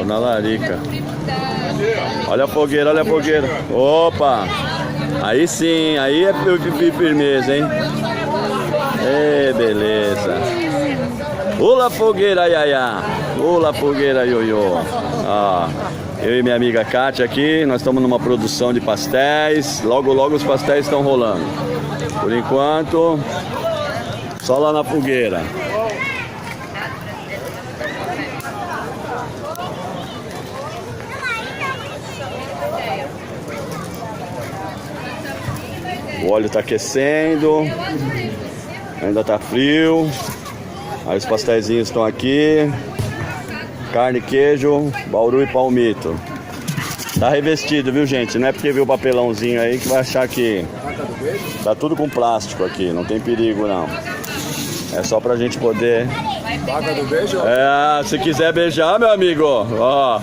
na larica. Olha a fogueira, olha a fogueira. Opa! Aí sim, aí é firmeza, hein? Ê, beleza. Pula fogueira, iaiá. Pula fogueira, ioiô. Ó, eu e minha amiga Kátia aqui, nós estamos numa produção de pastéis. Logo, logo os pastéis estão rolando. Por enquanto, só lá na fogueira. O óleo está aquecendo, ainda está frio. Aí os pastéisinhos estão aqui. Carne, queijo, bauru e palmito. Tá revestido, viu, gente? Não é porque viu o papelãozinho aí que vai achar que tá tudo com plástico aqui. Não tem perigo, não. É só pra gente poder... Vaca do beijo? É, se quiser beijar, meu amigo, ó.